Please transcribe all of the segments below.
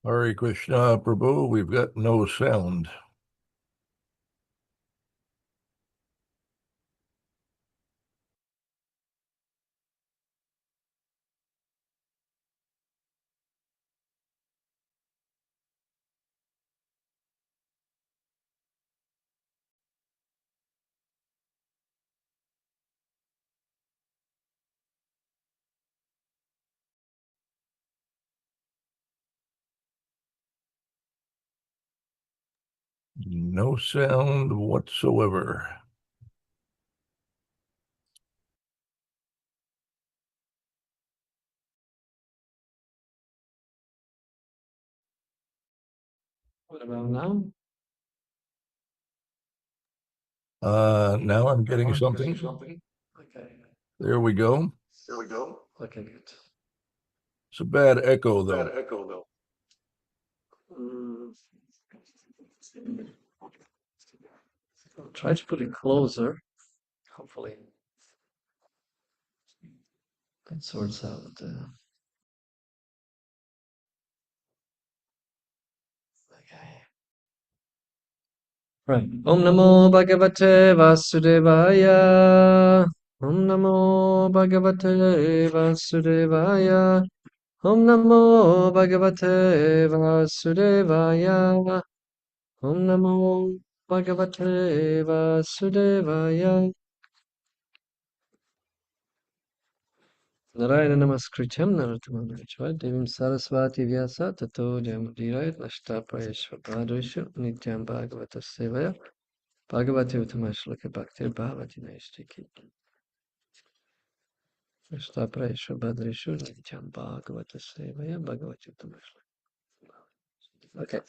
Hare Krishna, Prabhu, we've got no sound. No sound whatsoever. What about now? Now I'm getting something. Okay. There we go. Okay, good. It's a bad echo, though. Mm. I'll try to put it closer. Hopefully, it sorts out. Okay. Right. Om Namo Bhagavate Vasudevaya. Om Namo Bhagavate Vasudevaya. Om Namo Bhagavate Vasudevaya. Om Namo Bhagavate Vasudevaya. Narayana Namaskrityam Narottamam Devim Devim Saraswati Vyasa Tato Jayamudirayat Nashtaprayeshva Bhadreshu Nityam Bhagavata Sevaya Bhagavati Uttamashlaka Bhaktir Bhavati Naistiki Nashtaprayeshva Bhadreshu Nityam Bhagavata Sevaya Bhagavati Uttamashlaka. Okay.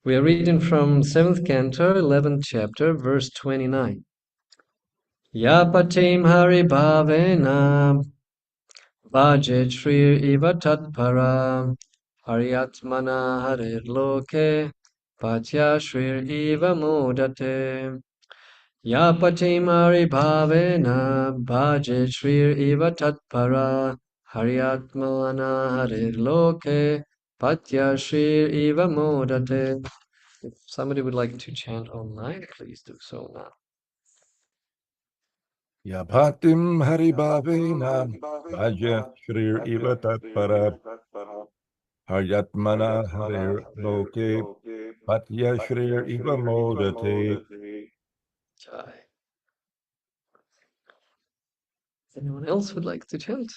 We are reading from 7th Canto, 11th chapter, verse 29. Yapatim Hari Bhavena Bhajet Shri Iva Tatpara Haryatmana Harir Loke Patya Shri Iva Mudate Yapatim Hari Bhavena Bhajet Shri Iva Tatpara Haryatmana Harir Loke Patya Shri Iva Mudate. If somebody would like to chant online, please do so now. Yapatim Haribhavena Bhajet Shrir Iva Tatpara Haryatmana Harir Loke Patya Shrir Iva Modate. Jai. Anyone else would like to chant?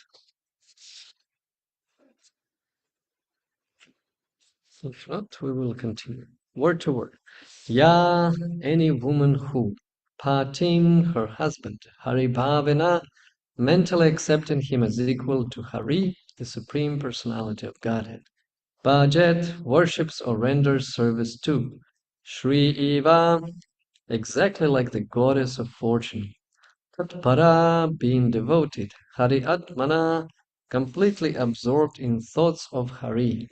If not, we will continue. Word to word. Ya, any woman who, Patim, her husband, Haribhavena, mentally accepting him as equal to Hari, the Supreme Personality of Godhead. Bhajet, worships or renders service to. Shri Eva, exactly like the goddess of fortune. Tatpara, being devoted. Hari Atmana, completely absorbed in thoughts of Hari.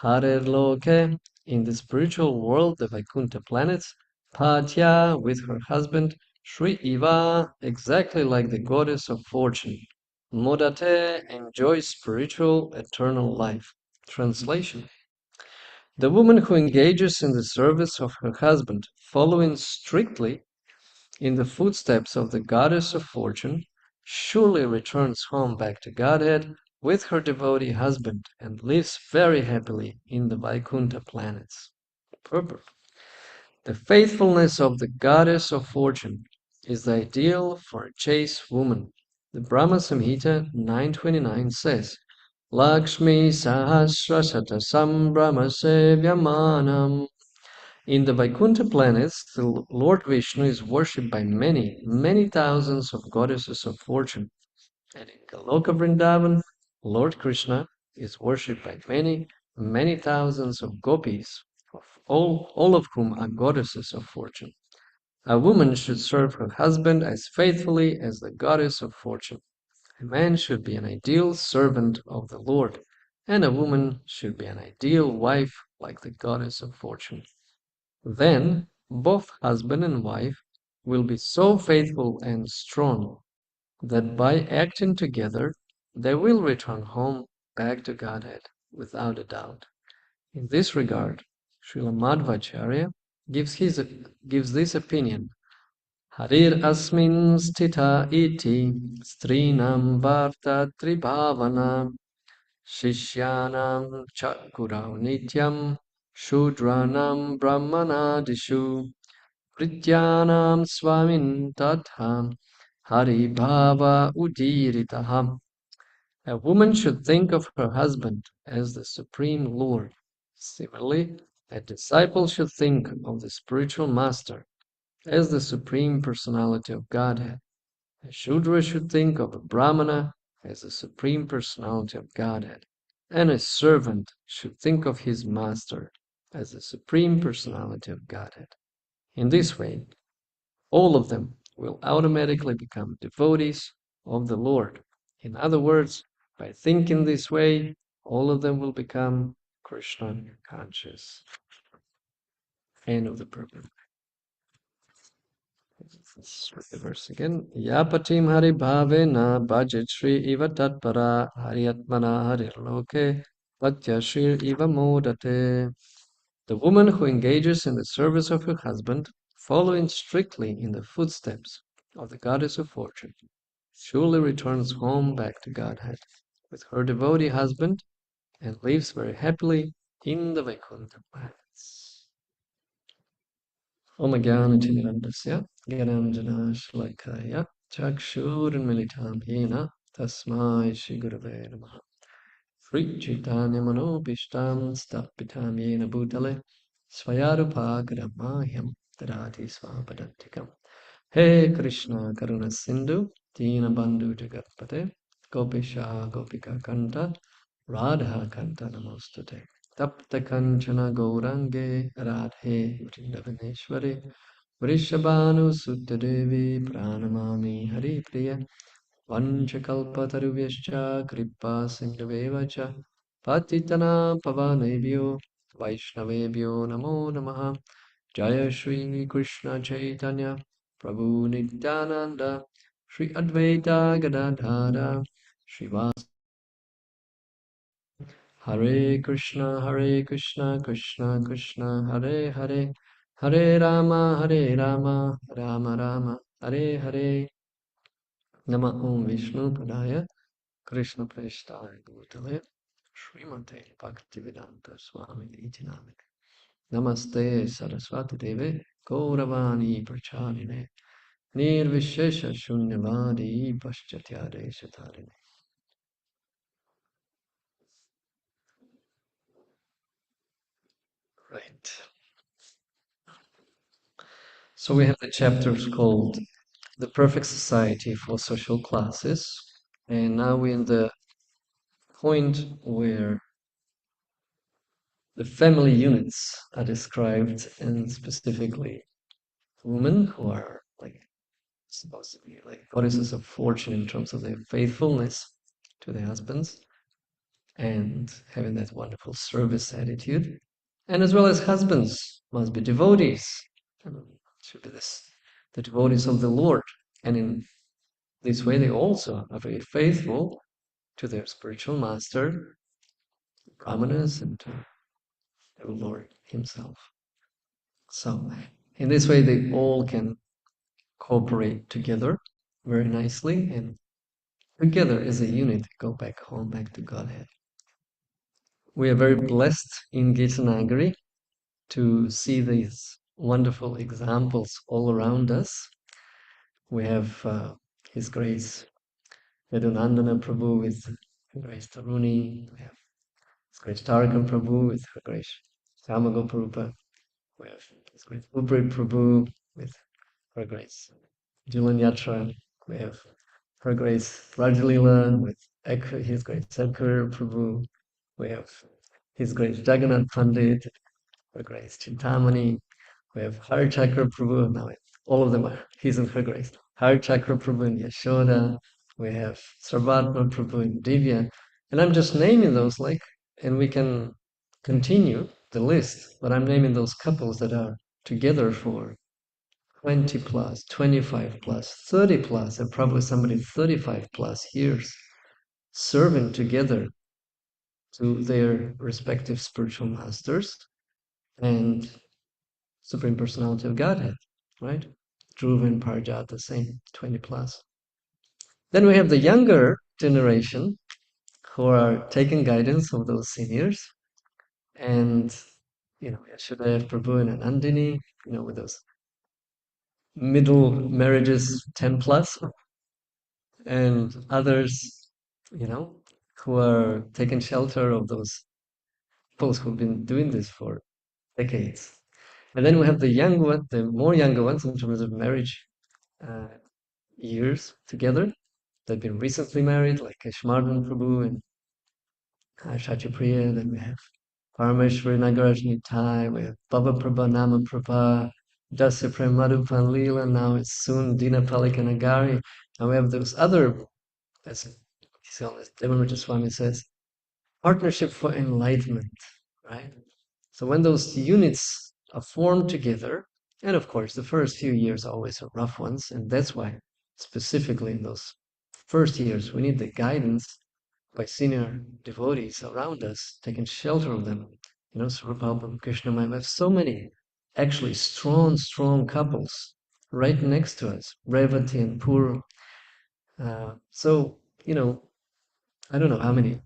Harer Loke, in the spiritual world, the Vaikuntha planets. Patya, with her husband. Sri Eva, exactly like the goddess of fortune. Modate, enjoys spiritual eternal life. Translation. The woman who engages in the service of her husband, following strictly in the footsteps of the goddess of fortune, surely returns home back to Godhead with her devotee husband and lives very happily in the Vaikuntha planets. Purport. The faithfulness of the goddess of fortune is the ideal for a chaste woman. The Brahma Samhita 929 says, Lakshmi Sahasrasata Sambrahma Sevyamanam. In the Vaikuntha planets, the Lord Vishnu is worshipped by many, many thousands of goddesses of fortune. And in Goloka Vrindavan, Lord Krishna is worshipped by many, many thousands of gopis, of all of whom are goddesses of fortune. A woman should serve her husband as faithfully as the goddess of fortune. A man should be an ideal servant of the Lord, and a woman should be an ideal wife like the goddess of fortune. Then both husband and wife will be so faithful and strong that by acting together they will return home back to Godhead without a doubt. In this regard, Srila Madhvacharya gives this opinion. Harir asmin stita iti strinam varta tribhavana shishyanam chakurau nityam shudranam brahmanadishu prityanam swamin tatham haribhava udiritaham. A woman should think of her husband as the supreme lord. Similarly, a disciple should think of the spiritual master as the supreme personality of Godhead. A Shudra should think of a Brahmana as the supreme personality of Godhead. And a servant should think of his master as the supreme personality of Godhead. In this way, all of them will automatically become devotees of the Lord. In other words, by thinking this way, all of them will become Krishna conscious. End of the purpose. Let's read the verse again. Yapatim hari bhavena bhajit shri iva tatpara haryatmana harirloke patyashir iva modate. The woman who engages in the service of her husband, following strictly in the footsteps of the goddess of fortune, surely returns home back to Godhead with her devotee husband and lives very happily in the Vaikuntha lands. Om Jnana Gyananjana Shalakaya Chakshurunmilitam Yena Tasmai Shri Gurave Namaha. Sri Chaitanya Manobishtam Stapitam Yena Bhutale Swayarupagadamahyam Tadati Swapadantikam. He Krishna Karuna Sindhu Dina Bandhu Jagatpate Gopisha Gopika Kanta Radha Kanta Namostute Tapta Kanchana Gaurange Radhe Vrindavaneshwari Vrishabhanu Suttadevi Pranamami Hari Priya Vanchakalpatarubhyascha Kripa Sindhuvevacha Patitana Pavanebhyo Vaishnavebhyo Namo Namaha Jaya Shri Krishna Chaitanya Prabhu Nityananda Shri Advaita Gadadhara Srivas Hare Krishna Krishna Krishna Hare Hare Hare Rama Rama Rama Hare Hare Nama Om Vishnu Padaya Krishna Prestaya Bhutale Srimate Bhaktivedanta Swami Itinamine Namaste Saraswati Deve Gauravani Pracharine Nirvishesha Shunyavadi Paschatya Shatarine. Right. So we have the chapters called The Perfect Society for Social Classes. And now we're in the point where the family units are described, and specifically women who are like supposed to be like goddesses of fortune in terms of their faithfulness to their husbands and having that wonderful service attitude. And as well as husbands must be devotees, should be the devotees of the Lord. And in this way, they also are very faithful to their spiritual master, Brahmanas, and to the Lord himself. So in this way, they all can cooperate together very nicely and together as a unit go back home, back to Godhead. We are very blessed in Gita Nagari to see these wonderful examples all around us. We have His Grace Yadunandana Prabhu with Her Grace Taruni. We have His Grace Tarakan Prabhu with Her Grace Samagoparupa. We have His Grace Ubri Prabhu with Her Grace Julan Yatra. We have Her Grace Rajalila with His Grace Sadhguru Prabhu. We have His Grace Jagannath Pandit, Her Grace Chintamani. We have Har Chakra Prabhu. Now all of them are His and Her Grace. Har Chakra Prabhu in Yashoda. We have Sarvatma Prabhu in Divya. And I'm just naming those and we can continue the list, but I'm naming those couples that are together for 20 plus, 25 plus, 30 plus, and probably somebody 35 plus years serving together to their respective spiritual masters and Supreme Personality of Godhead, right? Dhruva and Parjat, the same, 20 plus. Then we have the younger generation who are taking guidance of those seniors, and Yashoda, Prabhu, and Nandini, with those middle marriages, 10 plus, and others, who are taking shelter of those folks who've been doing this for decades. And then we have the more younger ones in terms of marriage uh, years together. They've been recently married, like Keshmardan Prabhu and Shachipriya. Then we have Parameshwari Nagaraj Nitai, we have Baba Prabha Nama Prabha, Dasya Prem Madhupan Leela, now it's soon Dina Palika Nagari. And we have those other, as Devamrita Swami says, partnership for enlightenment, right? So when those units are formed together, and of course the first few years always are rough ones, and that's why specifically in those first years we need the guidance by senior devotees around us, taking shelter of them. Swarupa Krishna, we have so many actually strong couples right next to us, Revati and Puru. So, I don't know how many,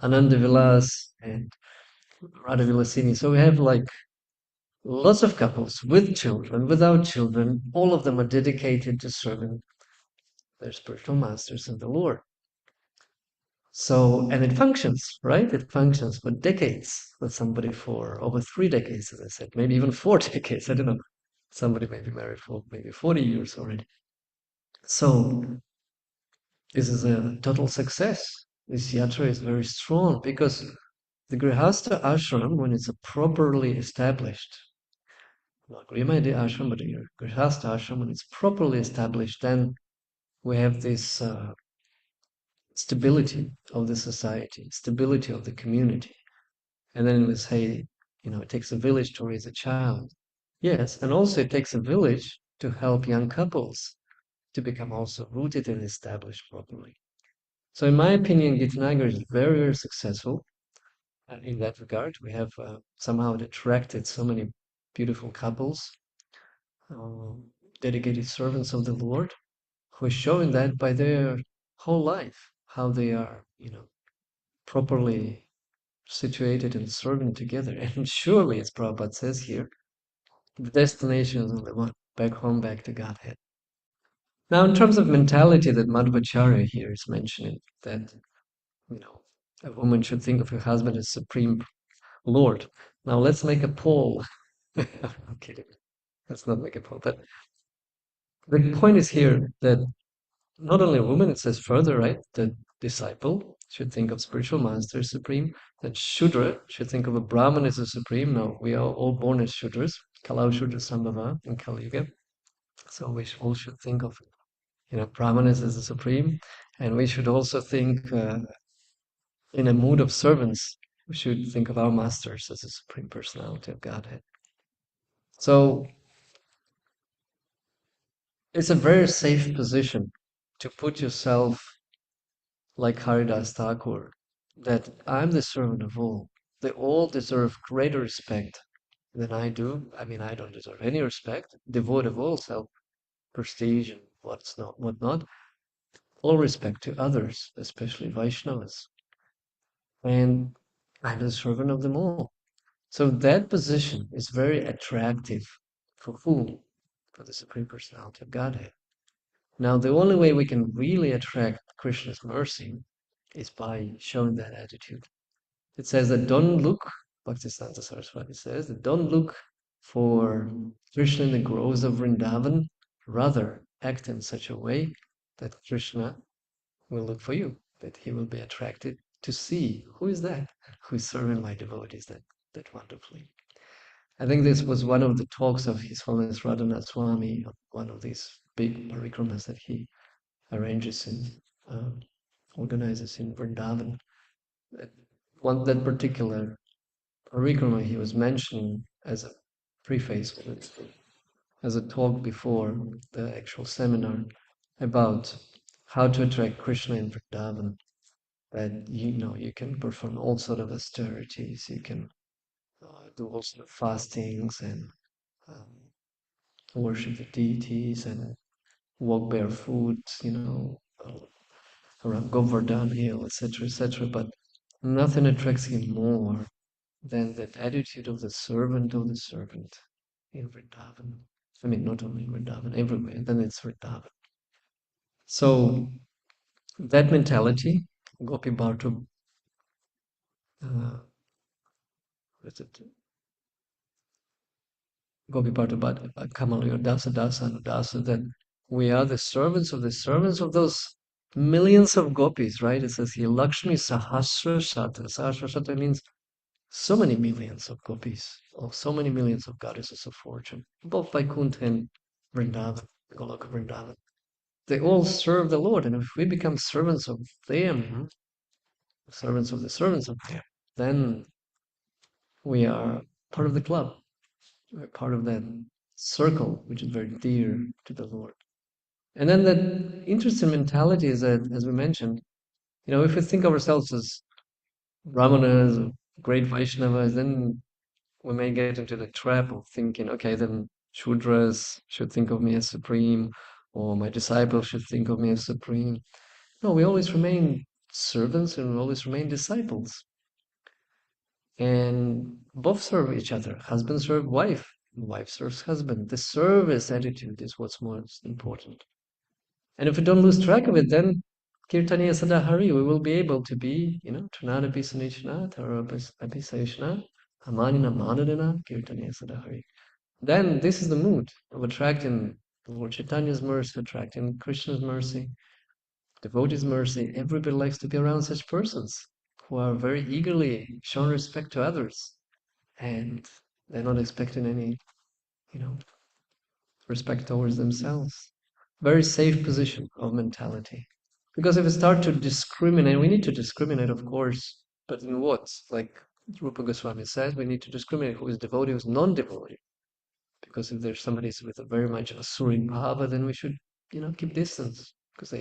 Ananda Vilas and Radha Vilasini. So we have like lots of couples with children, without children. All of them are dedicated to serving their spiritual masters and the Lord. So, and it functions, right? It functions for decades, with somebody for over 3 decades, as I said, maybe even 4 decades. I don't know. Somebody may be married for maybe 40 years already. So, this is a total success. This yatra is very strong because the Grihastha ashram, when it's properly established, not Grimayadi ashram, but your Grihastha ashram, when it's properly established, then we have this stability of the society, stability of the community. And then we say, it takes a village to raise a child. Yes, and also it takes a village to help young couples to become also rooted and established properly. So in my opinion, Gitanagar is very, very successful in that regard. We have somehow attracted so many beautiful couples, uh, dedicated servants of the Lord, who are showing that by their whole life, how they are, properly situated and serving together. And surely, as Prabhupada says here, the destination is only one, back home, back to Godhead. Now, in terms of mentality that Madhvacharya here is mentioning, that, a woman should think of her husband as Supreme Lord. Now, let's make a poll. I'm kidding. Let's not make a poll. But the point is here that not only a woman, it says further, right? The disciple should think of spiritual master as supreme. That Shudra should think of a Brahman as a supreme. Now, we are all born as Shudras, Kalau Shudra Sambhava in Kali Yuga. So we all should think of, Brahmanas as a supreme. And we should also think in a mood of servants. We should think of our masters as a supreme personality of Godhead. So it's a very safe position to put yourself like Haridas Thakur, that I'm the servant of all. They all deserve greater respect than I do. I mean, I don't deserve any respect, devoid of all self-prestige and whatnot. All respect to others, especially Vaishnavas. And I'm the servant of them all. So that position is very attractive for whom? For the Supreme Personality of Godhead. Now, the only way we can really attract Krishna's mercy is by showing that attitude. It says that don't look, Bhaktisiddhanta Saraswati says, that don't look for Krishna in the groves of Vrindavan, rather act in such a way that Krishna will look for you, that he will be attracted to see who is that, who is serving my devotees that wonderfully. I think this was one of the talks of His Holiness Radhanath Swami, one of these big parikramas that he arranges and organizes in Vrindavan. That particular parikrama he was mentioning as a preface, as a talk before the actual seminar about how to attract Krishna in Vrindavan. that you can perform all sort of austerities, you can do all sort of fastings and um, worship the deities and walk barefoot, around Govardhan Hill, etc. But nothing attracts him more than that attitude of the servant in Vrindavan. I mean, not only in Vrindavan, everywhere. Then it's Vrindavan. So that mentality, Gopi Bhartu, uh, what's it? Gopi Bhartu Kamalaya Dasa Dasa Anudasa, that we are the servants of those millions of gopis, right? It says here, Lakshmi Sahasra Shata. Sahasra Shata means so many millions of gopis, or so many millions of goddesses of fortune, both Vaikuntha and Vrindavan, Goloka Vrindavan. They all serve the Lord, and if we become servants of them, servants of them, then we are part of the club. We're part of that circle, which is very dear to the Lord. And then that interesting mentality is that, as we mentioned, if we think of ourselves as Brahmanas, or great Vaishnavas, then we may get into the trap of thinking, okay, then Shudras should think of me as supreme, or my disciples should think of me as supreme. No, we always remain servants and we always remain disciples. And both serve each other. Husband serves wife, wife serves husband. The service attitude is what's most important. And if we don't lose track of it, then Kirtaniya Sadahari, we will be able to be, Tunada Bisanishna, Tara Abhisayishna, Amanina Manadina, Kirtaniya Sadahari. Then this is the mood of attracting Lord Chaitanya's mercy, attracting Krishna's mercy, devotees' mercy. Everybody likes to be around such persons who are very eagerly showing respect to others, and they're not expecting any, you know, respect towards themselves. Very safe position of mentality. Because if we start to discriminate, we need to discriminate, of course, but in what? Like Rupa Goswami says, we need to discriminate who is devotee, who is non-devotee. Because if there's somebody with a very much asuri bhava, then we should, keep distance. Because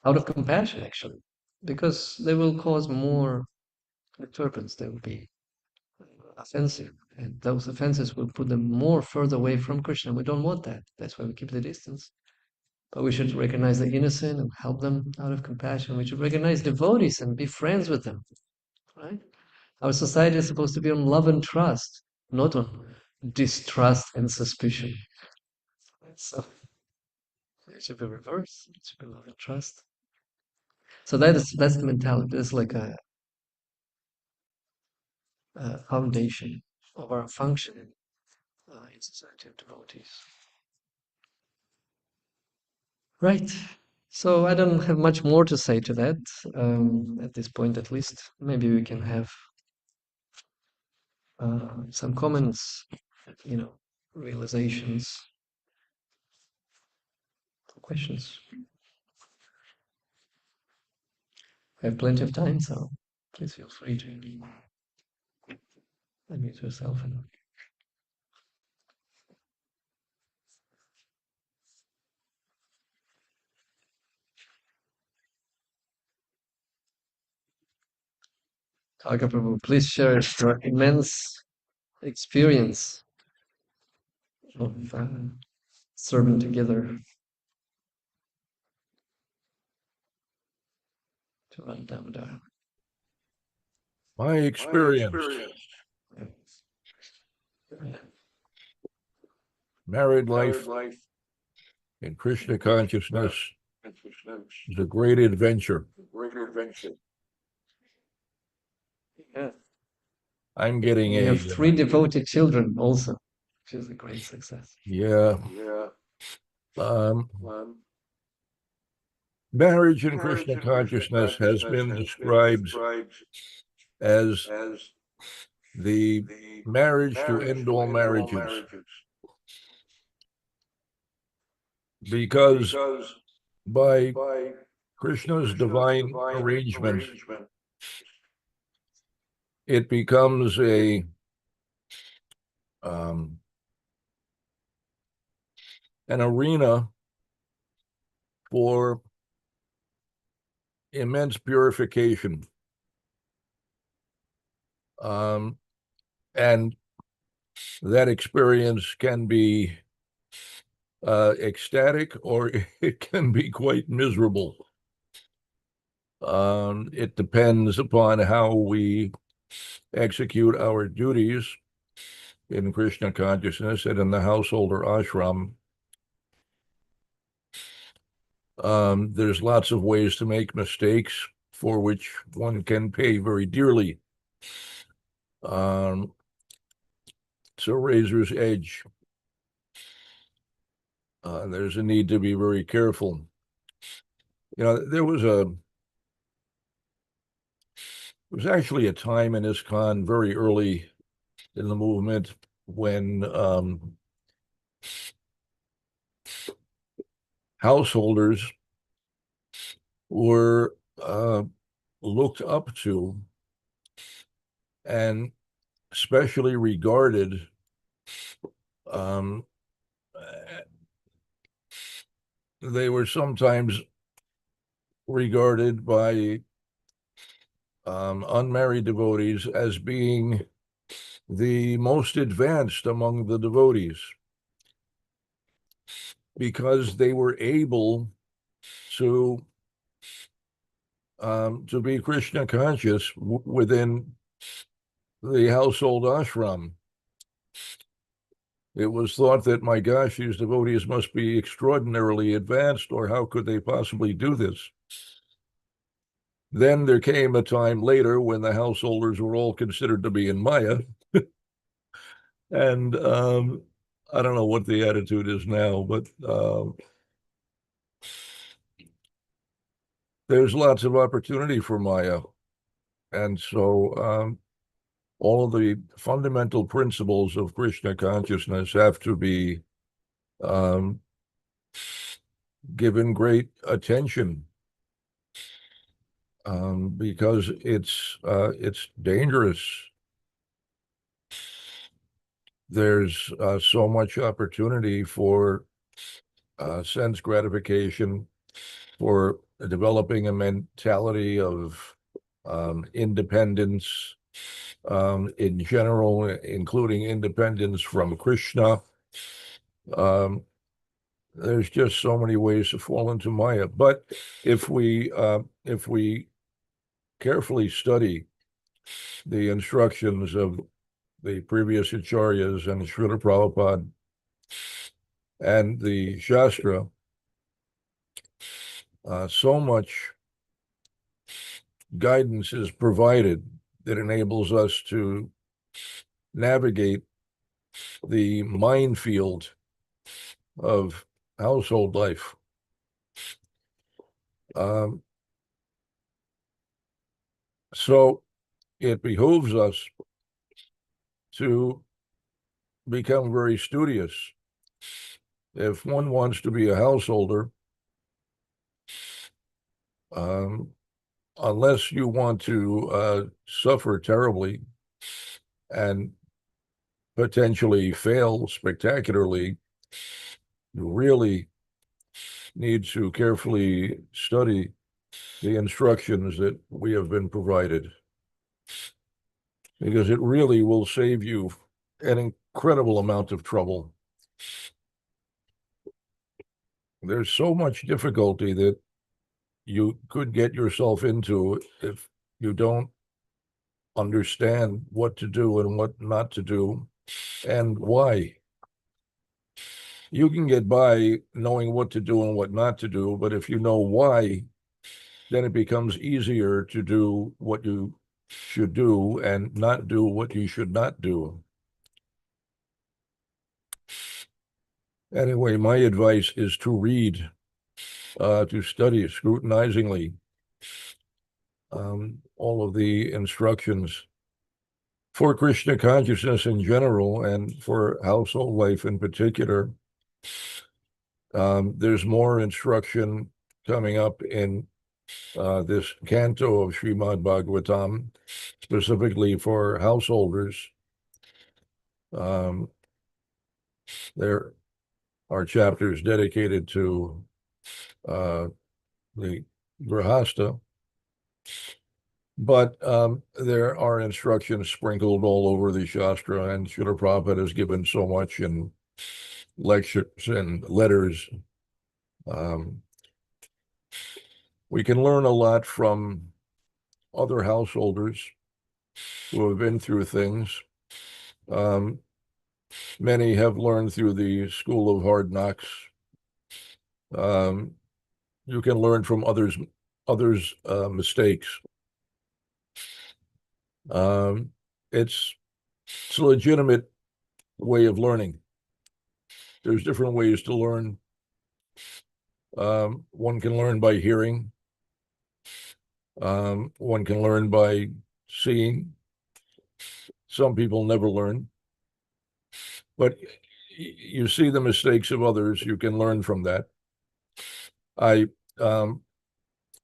out of compassion, actually. Because they will cause more disturbance. They will be offensive. And those offenses will put them more further away from Krishna. We don't want that. That's why we keep the distance. But we should recognize the innocent and help them out of compassion. We should recognize devotees and be friends with them. Right? Our society is supposed to be on love and trust, not on distrust and suspicion. So it should be reversed. It should be love and trust. So that's the mentality. It's like a foundation of our functioning in society of devotees. Right. So I don't have much more to say to that at this point, at least. Maybe we can have some comments, realizations, questions. We have plenty of time, so please feel free to unmute yourself and Thakur Prabhu, please share your immense experience of serving together to run Damodar. My experience, married life in Krishna consciousness is a great adventure. Yeah. I'm getting We have 3 devoted children also, which is a great success. Yeah. Marriage in Krishna consciousness has been described as the marriage to end all marriages, because by Krishna's divine arrangement, it becomes an arena for immense purification. And that experience can be ecstatic, or it can be quite miserable. It depends upon how we execute our duties in Krishna consciousness and in the household or ashram. There's lots of ways to make mistakes for which one can pay very dearly. It's a razor's edge. There's a need to be very careful. There was actually a time in ISKCON very early in the movement when householders were looked up to and especially regarded. They were sometimes regarded by unmarried devotees as being the most advanced among the devotees, because they were able to be Krishna conscious within the household ashram. It was thought that, my gosh, these devotees must be extraordinarily advanced, or how could they possibly do this? Then there came a time later when the householders were all considered to be in Maya. And I don't know what the attitude is now, but there's lots of opportunity for Maya. And so all of the fundamental principles of Krishna consciousness have to be given great attention, because it's dangerous. There's so much opportunity for sense gratification, for developing a mentality of independence in general, including independence from Krishna. There's just so many ways to fall into Maya. But if we carefully study the instructions of the previous acharyas and Srila Prabhupada and the Shastra, so much guidance is provided that enables us to navigate the minefield of household life. So it behooves us to become very studious. If one wants to be a householder, unless you want to suffer terribly and potentially fail spectacularly, you really need to carefully study the instructions that we have been provided, because it really will save you an incredible amount of trouble. There's so much difficulty that you could get yourself into if you don't understand what to do and what not to do and why. You can get by knowing what to do and what not to do, but if you know why, then it becomes easier to do what you should do and not do what you should not do. Anyway, my advice is to read, to study scrutinizingly all of the instructions for Krishna consciousness in general and for household life in particular. There's more instruction coming up in this canto of Srimad Bhagavatam, specifically for householders. There are chapters dedicated to the Grihastha, But there are instructions sprinkled all over the Shastra, and Srila Prabhupada has given so much in lectures and letters. Um, we can learn a lot from other householders who have been through things. Um, many have learned through the school of hard knocks. Um, you can learn from others' mistakes. Um, it's it's a legitimate way of learning. There's different ways to learn. One can learn by hearing. One can learn by seeing. Some people never learn, but you see the mistakes of others. You can learn from that. I um,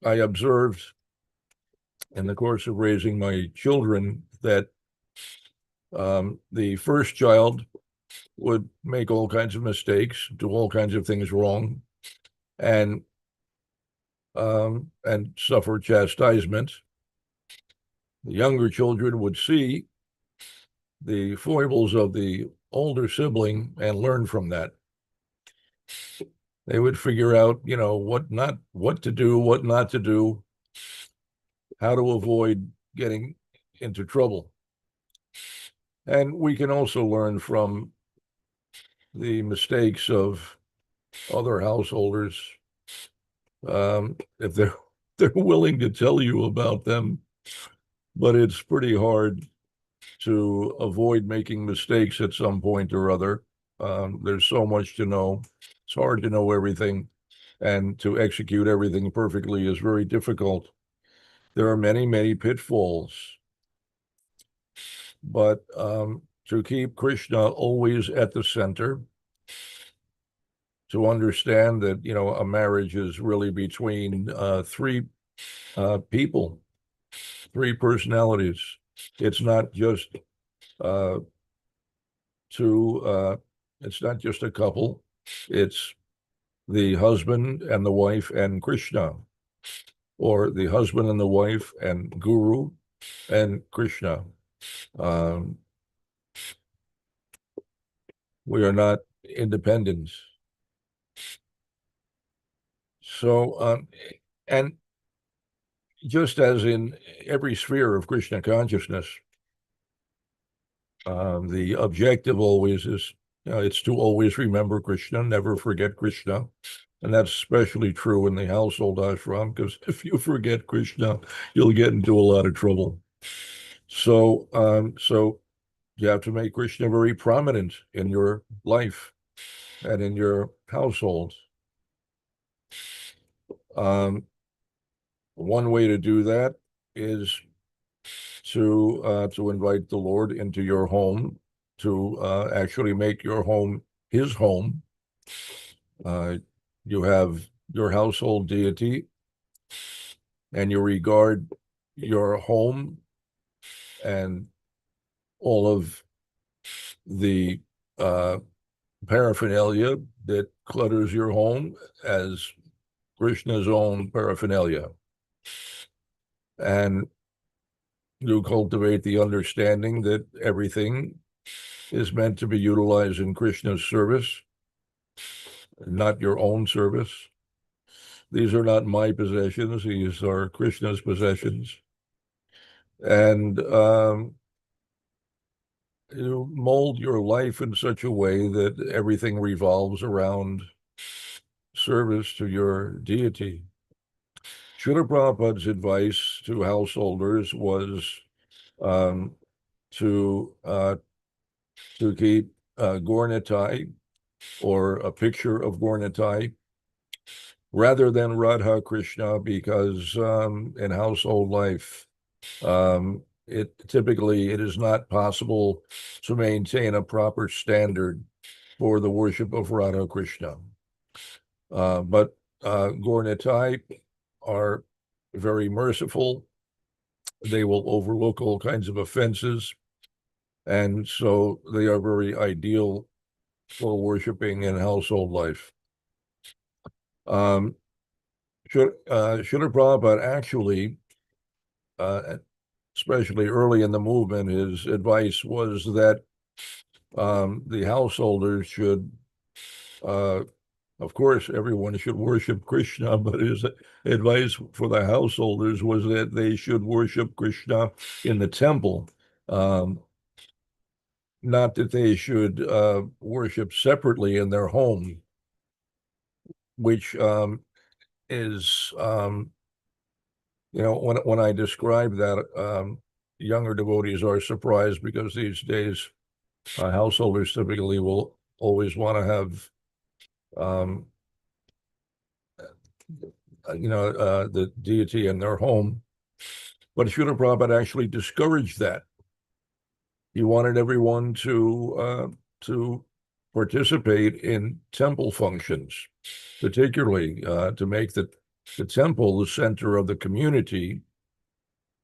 I observed in the course of raising my children that the first child would make all kinds of mistakes, do all kinds of things wrong, and suffer chastisement. The younger children would see the foibles of the older sibling and learn from that. They would figure out, what to do, what not to do, how to avoid getting into trouble. And we can also learn from the mistakes of other householders, if they're willing to tell you about them. But it's pretty hard to avoid making mistakes at some point or other. There's so much to know. It's hard to know everything, and to execute everything perfectly is very difficult. There are many, many pitfalls, but to keep Krishna always at the center, to understand that, a marriage is really between three people, three personalities. It's not just uh, two, it's not just a couple, it's the husband and the wife and Krishna, or the husband and the wife and Guru and Krishna. Um, we are not independent. So, and just as in every sphere of Krishna consciousness, the objective always is, it's to always remember Krishna, never forget Krishna. And that's especially true in the household ashram, because if you forget Krishna, you'll get into a lot of trouble. So you have to make Krishna very prominent in your life and in your household. One way to do that is to invite the Lord into your home, to actually make your home his home. You have your household deity, and you regard your home and all of the paraphernalia that clutters your home as Krishna's own paraphernalia. And you cultivate the understanding that everything is meant to be utilized in Krishna's service, not your own service. These are not my possessions, these are Krishna's possessions. And you mold your life in such a way that everything revolves around service to your deity. Srila Prabhupada's advice to householders was um, to keep Gaur-Nitai, or a picture of Gaur-Nitai, rather than Radha Krishna, because in household life, it is not possible to maintain a proper standard for the worship of Radha Krishna. But Gaur-Nitai are very merciful. They will overlook all kinds of offenses, and so they are very ideal for worshiping in household life. Srila Prabhupada actually especially early in the movement, his advice was that the householders should, uh, of course, everyone should worship Krishna, but his advice for the householders was that they should worship Krishna in the temple. Um, Not that they should worship separately in their home, which is, when I describe that, younger devotees are surprised because these days householders typically will always want to have, um, the deity in their home. But Srila Prabhupada actually discouraged that. He wanted everyone to participate in temple functions, particularly to make the temple the center of the community,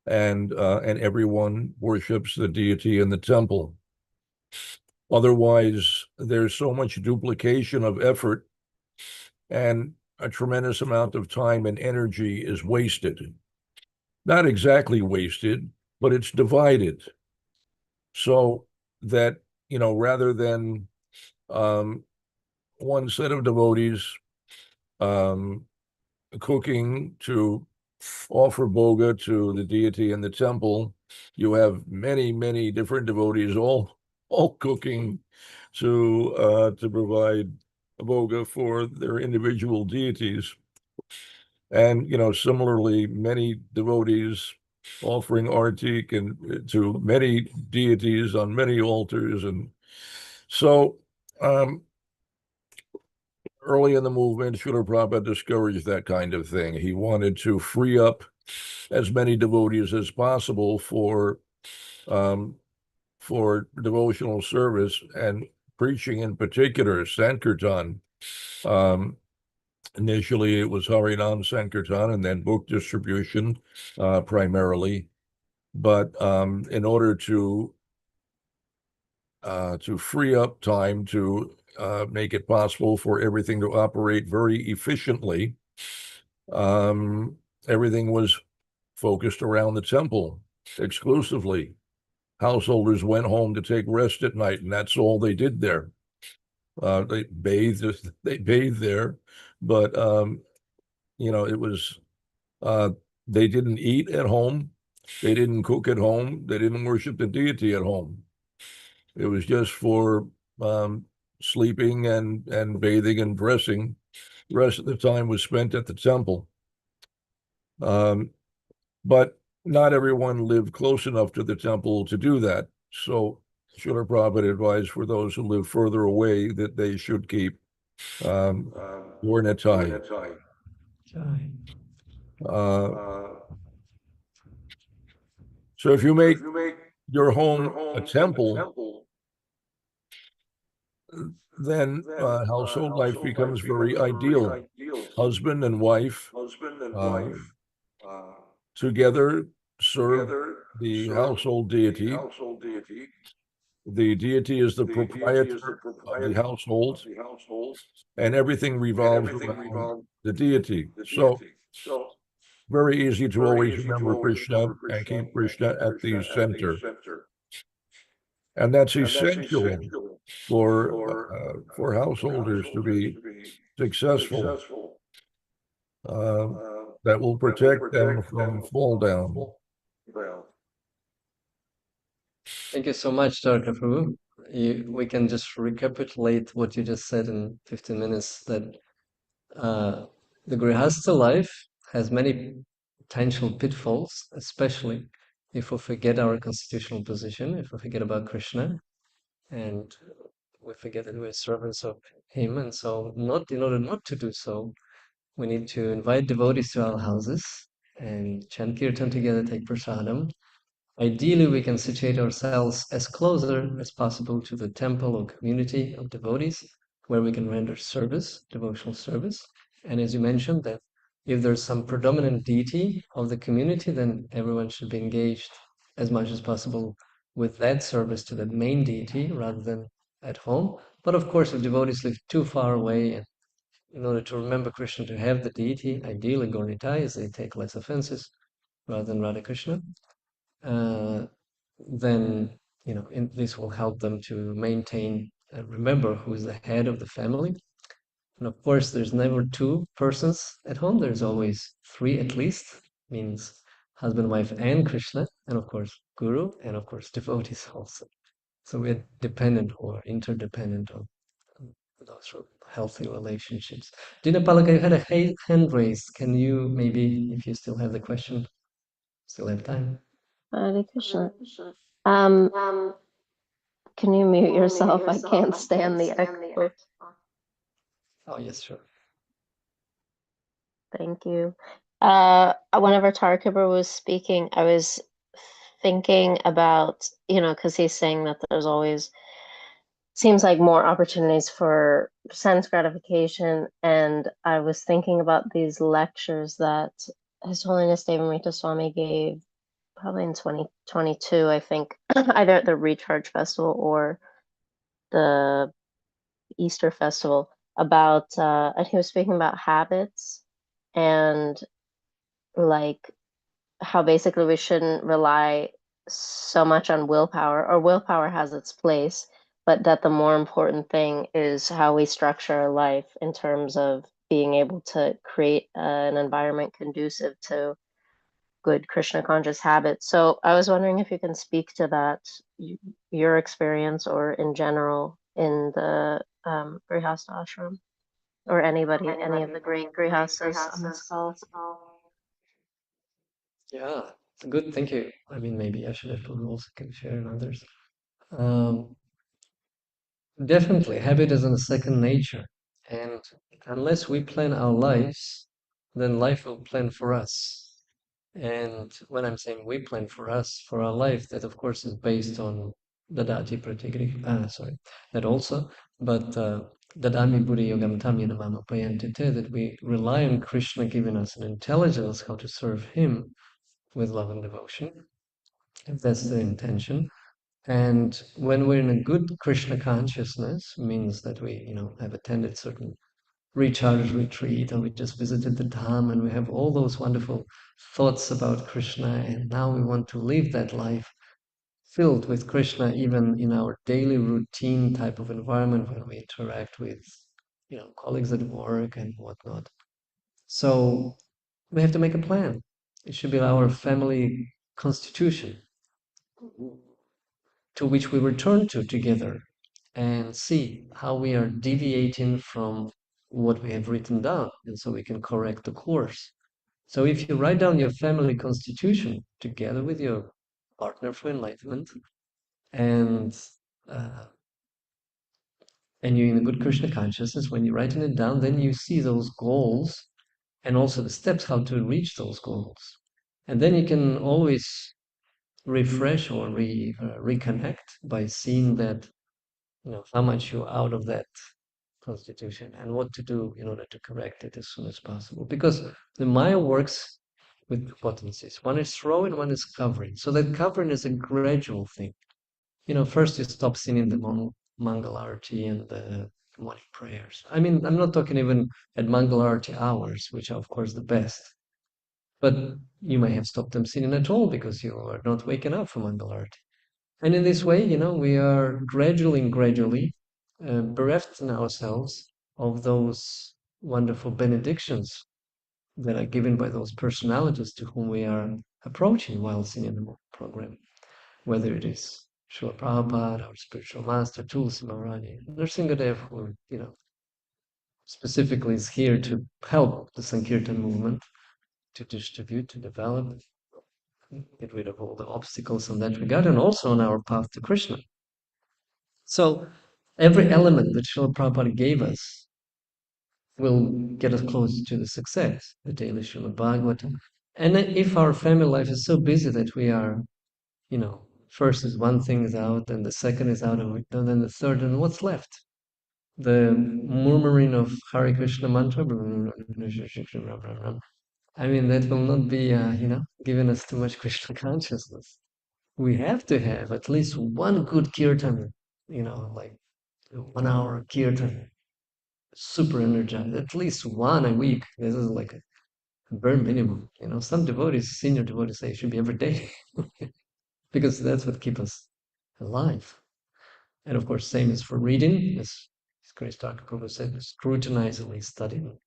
and everyone worships the deity in the temple. Otherwise, there's so much duplication of effort, and a tremendous amount of time and energy is wasted. Not exactly wasted, but it's divided. So that, rather than um, one set of devotees um, cooking to offer boga to the deity in the temple, you have many, many different devotees all cooking to provide boga for their individual deities. And similarly, many devotees offering artik and to many deities on many altars. And so early in the movement, Srila Prabhupada discouraged that kind of thing. He wanted to free up as many devotees as possible um, for devotional service and preaching, in particular, Sankirtan. Um, Initially, it was Harinam Sankirtan and then book distribution primarily. But in order to free up time to make it possible for everything to operate very efficiently, um, everything was focused around the temple exclusively. Householders went home to take rest at night, and that's all they did there. They bathed, they bathed there, but it was uh, they didn't eat at home, they didn't cook at home, they didn't worship the deity at home. It was just for um, sleeping and bathing and dressing. The rest of the time was spent at the temple. Um, but not everyone lived close enough to the temple to do that. So Srila Prabhupada advised for those who live further away that they should keep um, Warnatai. Jai. Uh, so if you make your home a temple, then household life becomes very ideal. Husband and wife uh, together serve the household deity. The deity is the proprietor of the household, and everything revolves around the deity. So, very easy to always remember Krishna and keep Krishna at the center. And that's essential for householders to be successful. Uh, that will protect them from fall down. Thank you so much, Dr. Prabhu. We can just recapitulate what you just said in 15 minutes, that uh, the Grihastha life has many potential pitfalls, especially if we forget our constitutional position, if we forget about Krishna, and we forget that we're servants of Him. And so, not in order not to do so, we need to invite devotees to our houses and chant kirtan together, take prasadam. Ideally, we can situate ourselves as closer as possible to the temple or community of devotees where we can render service, devotional service. And as you mentioned, that if there's some predominant deity of the community, then everyone should be engaged as much as possible with that service to the main deity rather than at home. But of course, if devotees live too far away, and in order to remember Krishna, to have the deity, ideally Gauritai, as they take less offenses, rather than Radha Krishna, uh, then this will help them to maintain and remember who is the head of the family. And of course, there's never two persons at home. There's always three at least. Means husband, wife, and Krishna, and of course Guru, and of course devotees also. So we're dependent or interdependent on those healthy relationships. Dina Palaka, you had a hand raised. Can you maybe, if you still have the question, still have time? Hare Krishna. Um, can you mute yourself? I can't stand the echo. Oh, yes, sure. Thank you. Whenever Tarkibber was speaking, I was thinking about, because he's saying that there's always seems like more opportunities for sense gratification. And I was thinking about these lectures that His Holiness Devamrita Swami gave probably in 2022, I think, either at the Recharge Festival or the Easter Festival, about, and he was speaking about habits and like how basically we shouldn't rely so much on willpower, or willpower has its place, but that the more important thing is how we structure our life in terms of being able to create an environment conducive to good Krishna conscious habits. So I was wondering if you can speak to that, your experience, or in general in the Grihastha ashram, or anybody, any of the great Grihasthas on this call. Yeah, good. Thank you. I mean, maybe I should have told also can share in others. Um, Definitely, habit is a second nature. And unless we plan our lives, then life will plan for us. And when I'm saying we plan for us, for our life, that of course is based on Dadati Pratigri, that also, but Dadami Buddhi Yogam Tamyana Mama Payantite, that we rely on Krishna giving us an intelligence how to serve Him with love and devotion, if that's the intention. And when we're in a good Krishna consciousness, means that we, have attended certain recharge retreat, or we just visited the Dham, and we have all those wonderful thoughts about Krishna, and now we want to live that life filled with Krishna, even in our daily routine type of environment when we interact with, colleagues at work and whatnot. So we have to make a plan. It should be our family constitution to which we return to together and see how we are deviating from what we have written down, and so we can correct the course. So if you write down your family constitution together with your partner for enlightenment, and uh, and you're in a good Krishna consciousness, when you're writing it down, then you see those goals and also the steps how to reach those goals. And then you can always refresh or reconnect by seeing that, how much you're out of that constitution and what to do in order to correct it as soon as possible. Because the Maya works with potencies. One is throwing, one is covering. So that covering is a gradual thing. First you stop singing the Mangalarti and the morning prayers. I mean, I'm not talking even at Mangalarti hours, which are of course the best. But you may have stopped them singing at all because you are not waking up for Mangalarti. And in this way, we are gradually berefting ourselves of those wonderful benedictions that are given by those personalities to whom we are approaching while singing the program, whether it is Srila Prabhupada, our spiritual master, Tulsi Maharani, Nrsingadev, who, specifically is here to help the Sankirtan movement, to distribute, to develop, get rid of all the obstacles in that regard, and also on our path to Krishna. So every element that Srila Prabhupada gave us will get us closer to the success, the daily Srimad Bhagavatam. And if our family life is so busy that we are, first is one thing is out, and the second is out, and then the third, and what's left? The murmuring of Hare Krishna mantra. I mean, that will not be, giving us too much Krishna consciousness. We have to have at least one good kirtan, like 1 hour kirtan, super energized, at least one a week. This is like bare minimum. Some devotees, senior devotees, say it should be every day because that's what keeps us alive. And of course, same is for reading, as Grace Dr. Prabhu said, scrutinizingly studying.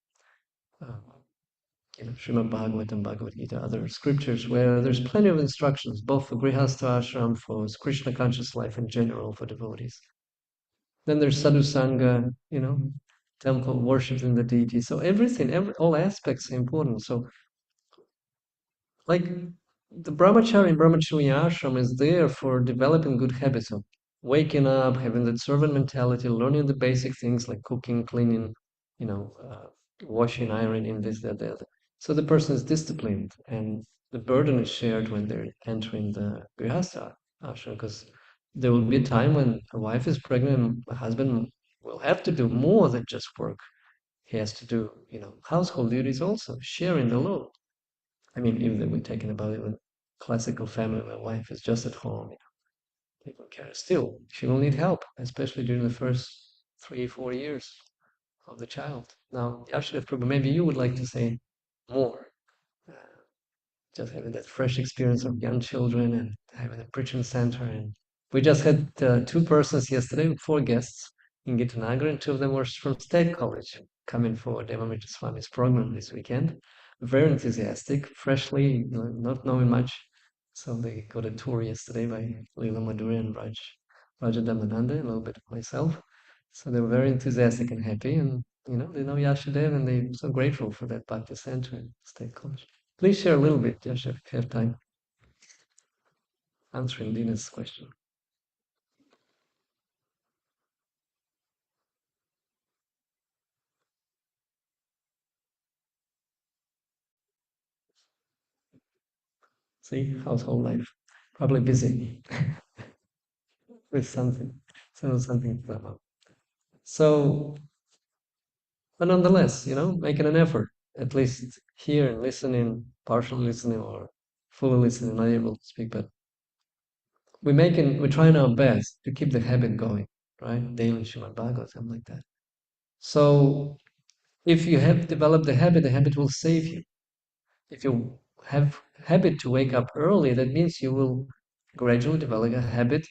Srimad Bhagavatam, Bhagavad Gita, other scriptures where there's plenty of instructions, both for Grihastha ashram, for Krishna conscious life in general, for devotees. Then there's sadhu sangha, temple worshiping the deity. So everything, all aspects are important. So, like the brahmachari and brahmacharya ashram is there for developing good habits of waking up, having that servant mentality, learning the basic things like cooking, cleaning, washing, ironing, this, that, the other. So the person is disciplined, and the burden is shared when they're entering the grihastha ashram, because there will be a time when a wife is pregnant and a husband will have to do more than just work. He has to do, household duties also, sharing the load. I mean, if they were taking about it with classical family where wife is just at home, taking care, still she will need help, especially during the first 3-4 years of the child. Now, Yashadev Prabhu, maybe you would like to say more. Uh, just having that fresh experience of young children and having a preaching center. And we just had 2 persons yesterday, 4 guests in Gita Nagari, and 2 of them were from State College coming for Devamrita Swami's program this weekend. Very enthusiastic, freshly, not knowing much. So they got a tour yesterday by Leela Madhuri and Raja Damananda, a little bit of myself. So they were very enthusiastic and happy, and they know Yashadev, and they're so grateful for that Bhakti Center in State College. Please share a little bit, Yashadev, if you have time, answering Dina's question. See, household life, probably busy with something to come up. So, but nonetheless, making an effort, at least here and listening, partially listening or fully listening, not able to speak, but we're trying our best to keep the habit going, right? Daily Srimad Bhagavatam, something like that. So if you have developed the habit will save you. If you have habit to wake up early, that means you will gradually develop a habit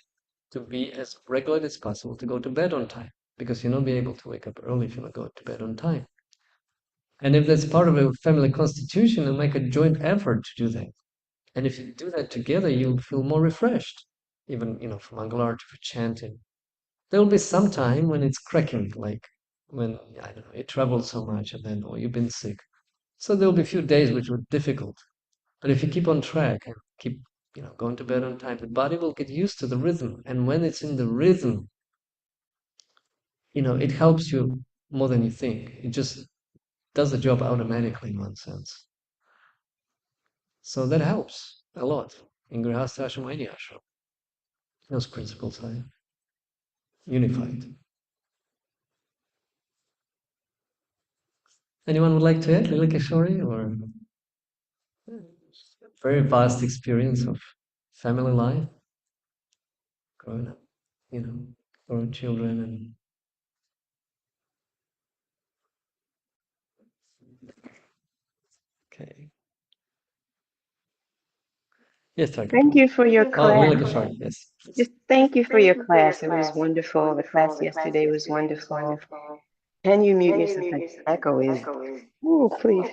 to be as regular as possible to go to bed on time, because you'll not be able to wake up early if you don't go to bed on time. And if that's part of a family constitution, you'll make a joint effort to do that. And if you do that together, you'll feel more refreshed, even from Mangalarti, for chanting. There will be some time when it's cracking, like when, I don't know, you traveled so much and then, or you've been sick. So there will be a few days which were difficult. But if you keep on track and keep, going to bed on time, the body will get used to the rhythm. And when it's in the rhythm, it helps you more than you think. It just does the job automatically in one sense. So that helps a lot in Grihastha Ashram or any ashram. Those principles are unified. Anyone would like to add, Lila Kishori, or very vast experience of family life, growing up, growing children and okay. Yes, Dr. Thank you for your Oh, Lila class. Kishori, yes. Just thank you for your class. It was wonderful. The class yesterday was wonderful. Can you mute yourself? The echo is. Oh, please.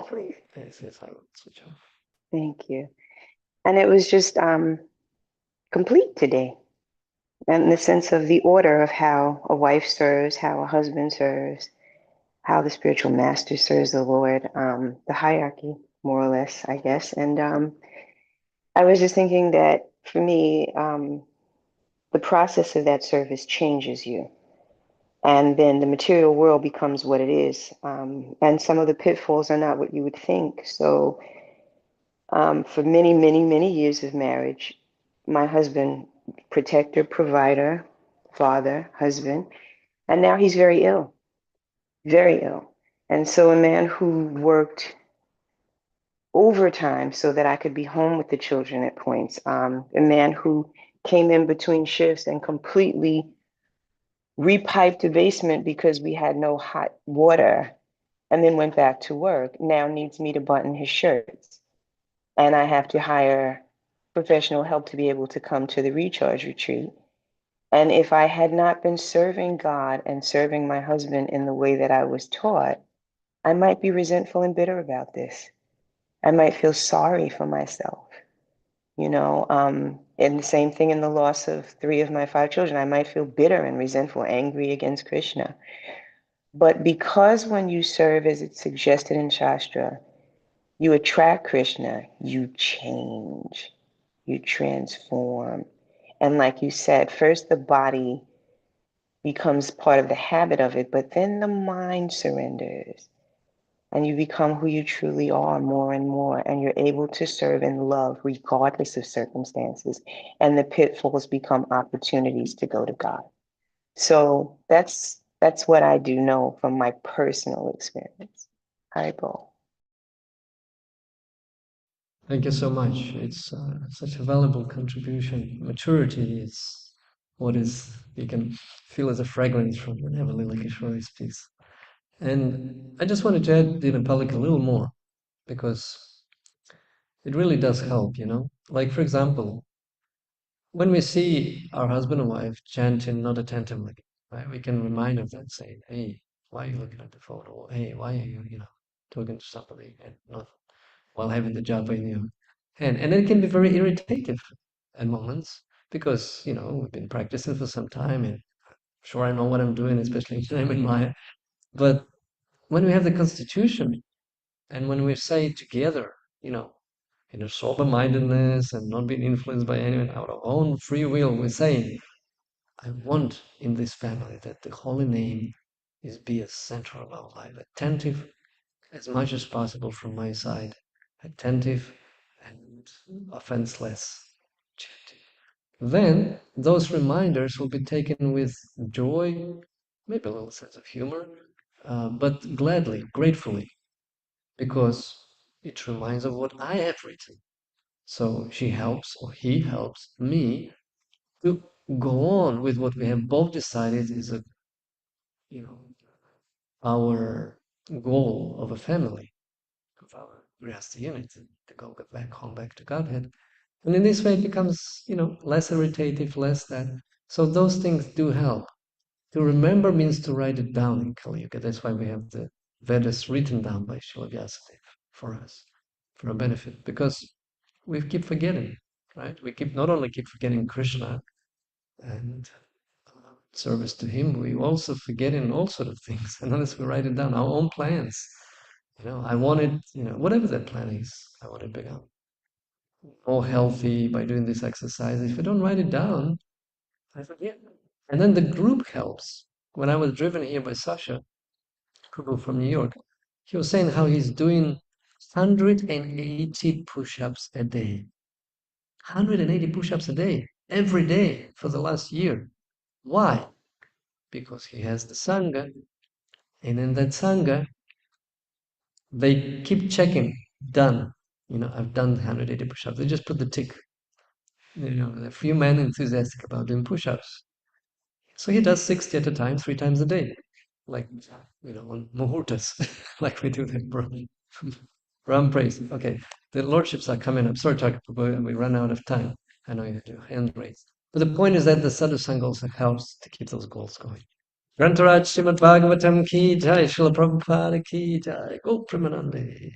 Yes, I will switch off. Thank you. And it was just complete today. And in the sense of the order of how a wife serves, how a husband serves, how the spiritual master serves the Lord, the hierarchy, more or less, I guess. And I was just thinking that for me, the process of that service changes you. And then the material world becomes what it is. And some of the pitfalls are not what you would think. So for many, many, many years of marriage, my husband, protector, provider, father, husband, and now he's very ill, very ill. And so a man who worked overtime so that I could be home with the children at points, a man who came in between shifts and completely repiped the basement because we had no hot water and then went back to work now needs me to button his shirts. And I have to hire professional help to be able to come to the recharge retreat. And if I had not been serving God and serving my husband in the way that I was taught, I might be resentful and bitter about this. I might feel sorry for myself, and the same thing in the loss of 3 of my 5 children. I might feel bitter and resentful, angry against Krishna. But because when you serve, as it's suggested in Shastra, you attract Krishna, you change, you transform. And like you said, first the body becomes part of the habit of it, but then the mind surrenders and you become who you truly are more and more, and you're able to serve in love regardless of circumstances, and the pitfalls become opportunities to go to God. So that's what I do know from my personal experience. Haribol. Thank you so much. It's such a valuable contribution. Maturity is what is you can feel as a fragrance from whenever Lila Kishore speaks. And I just wanted to add the Nepalic a little more because it really does help, you know? Like, for example, when we see our husband and wife chanting not attentively, right, we can remind of that, saying, hey, why are you looking at the photo? Or, hey, why are you, talking to somebody and not while having the japa in your hand? And it can be very irritative at moments because, we've been practicing for some time and sure I know what I'm doing, especially when I'm in Maya. But when we have the constitution and when we say together, in a sober-mindedness and not being influenced by anyone, out of own free will, we're saying, I want in this family that the holy name is be a center of our life, attentive as much as possible from my side, attentive and offenseless. Then those reminders will be taken with joy, maybe a little sense of humor, but gladly, gratefully, because it reminds of what I have written. So she helps or he helps me to go on with what we have both decided is you know, our goal of a family, of our Grihastha unity, to go back home, back to Godhead. And in this way it becomes, less irritative, less that. So those things do help. To remember means to write it down in Kali Yuga. That's why we have the Vedas written down by Srila Vyasadeva for us, for our benefit, because we keep forgetting, right? We not only keep forgetting Krishna and service to him, we also forgetting all sort of things. And unless we write it down, our own plans. I wanted, whatever that plan is, I want to become more healthy by doing this exercise. If I don't write it down, I forget. And then the group helps. When I was driven here by Sasha, Prabhu from New York, he was saying how he's doing 180 push-ups a day. 180 push-ups a day, every day for the last year. Why? Because he has the Sangha, and in that Sangha, they keep checking, done. I've done 180 push-ups. They just put the tick. A few men enthusiastic about doing push-ups. So he does 60 at a time, 3 times a day. Like, on muhurtas, like we do them, bro. Ram praise. Okay, the lordships are coming up. Sorry, we run out of time. I know you have to hand raise. But the point is that the sadhu sangha also helps to keep those goals going. Grantaraj Srimad Bhagavatam ki jai, Srila Prabhupada ki jai, Go Premanande.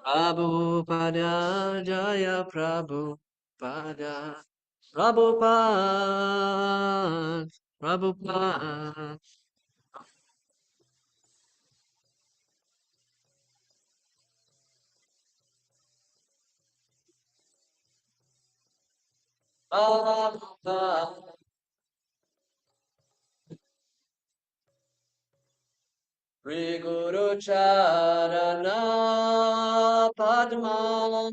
Prabhupada, Jaya Prabhupada, Prabhupada, Prabhupada. Prabhupada. Sri Guru Charana Padma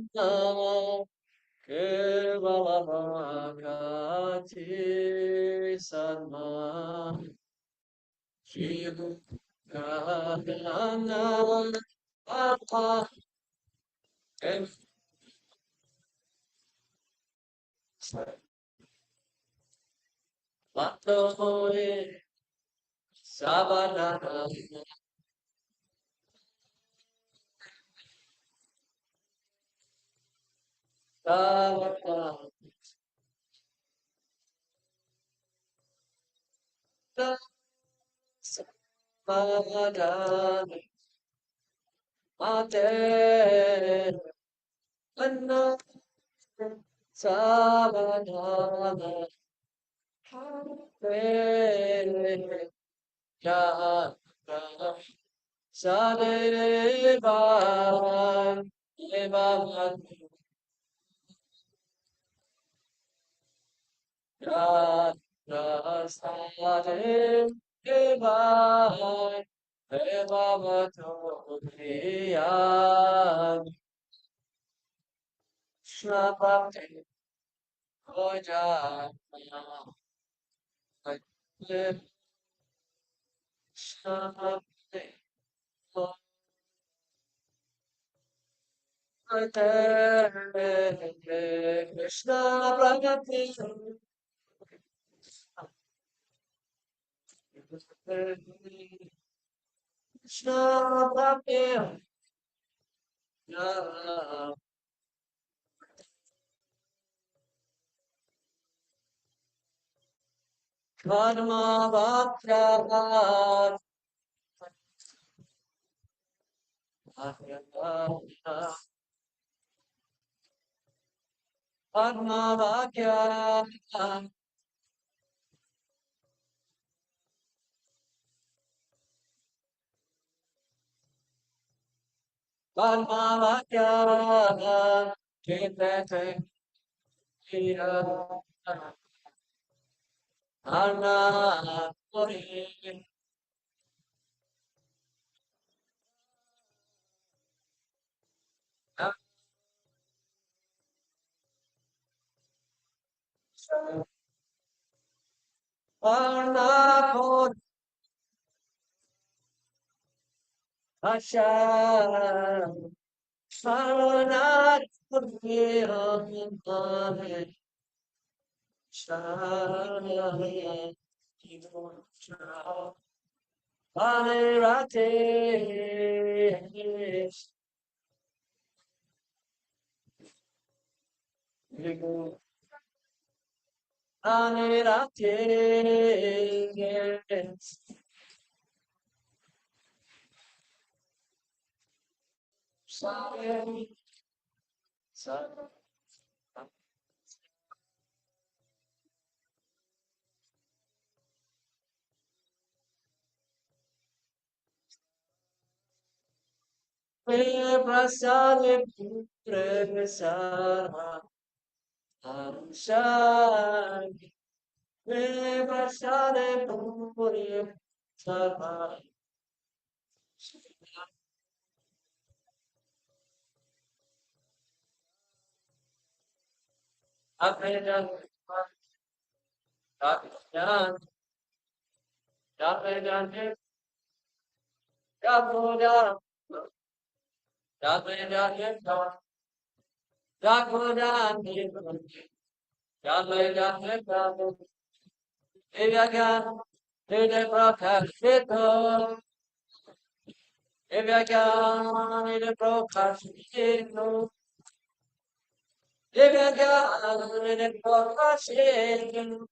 Kevala Bhakati Sadma Sri Guru Charana Padma Kevala Sabana Sabana Sabana Mate Anna Sabana Mate Ya Sadeva Eva Sadeva Eva Eva Maturiya Shnapati Koja Shnapati Krishna Pragati Krishna Pragati Karma Bhattya Karma Bhattya Karma Bhattya Chitete Karma Puri Karma Puri Asha Karma Puri Shaya Anirate Anirate Prasade Prasara Shani Prasade Puri Sarva Apejan Apejan Apejan Yakuda Apejan Yakuda Yakuda Evyaga Ede Prakashito Evyaga Ede Prakashito Evyaga Ede Prakashito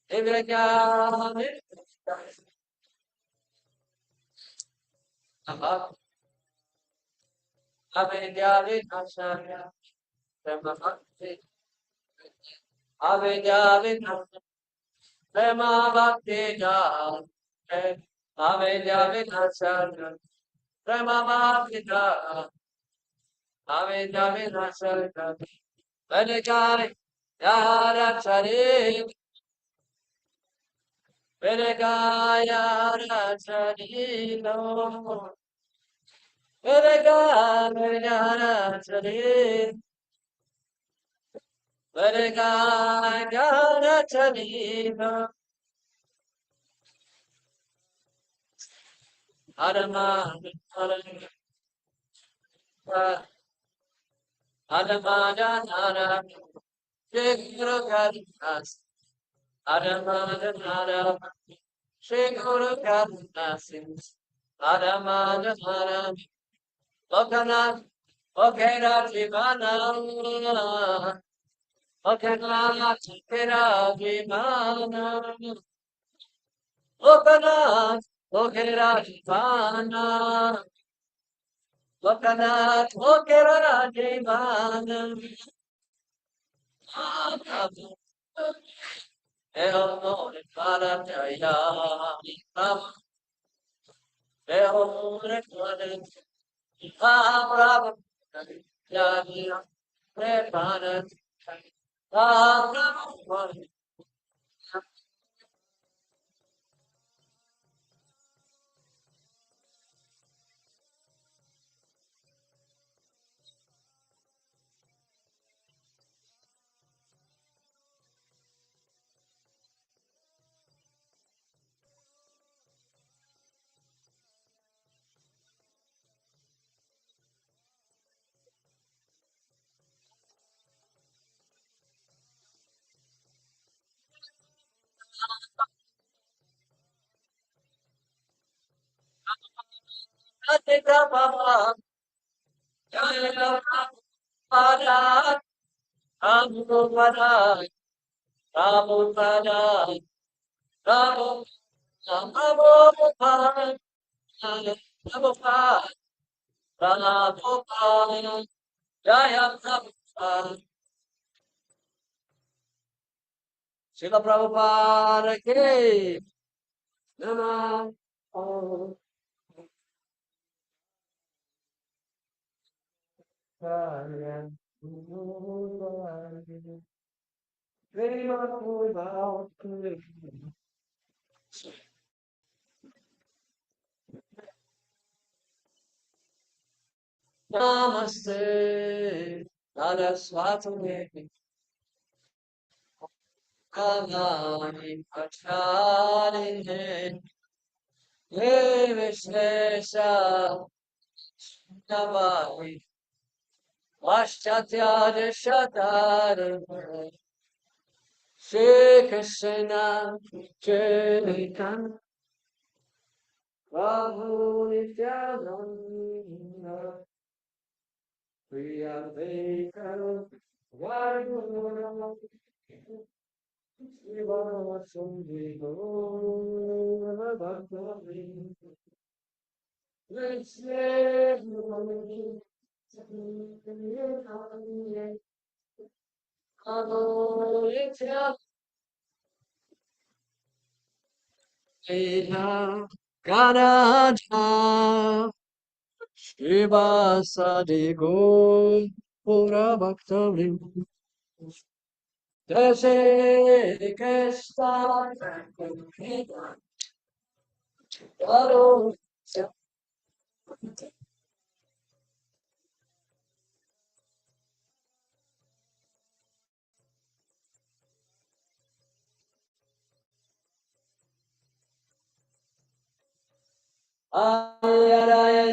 Evyaga Ede Prakashito Avedya Vinasaya Brahmati Avedya Vinasaya Brahmati Jal Avedya Vinasaya Brahmati Jal Avedya Vinasaya Vedekari Yara Chari Vedekaya Yara Chari No Vedekaya Yara Chari Vedekaya Yara Chari No Adama Adamada Shekuru Karitas Adamada Shekuru Karitas Adamada Lokana Okera Jivana Okana Okera Jivana Lokana Okera Jivana Lokana Okera Jivana El para Jaya Ram El Bravo Jaya Prepara Bravo Atika Baba Jaya Para Ramu Para Ramu Para Ramu Ramu Para Ramu Para Ramu Para Jaya Prabhupada Srila Prabhupada Ki Nama Namaste Saraswati Kavani Acharine Vishnesha Navani Vaschatya Shatara Shri Krishna Chaitanya Prabhu Nityananda Priya Vekaro Varuna Shiva Sundhi Gora Bhakti Ganadha Shivasadi Go Pura Bhaktavri Jai Krishna Garo Ayaraya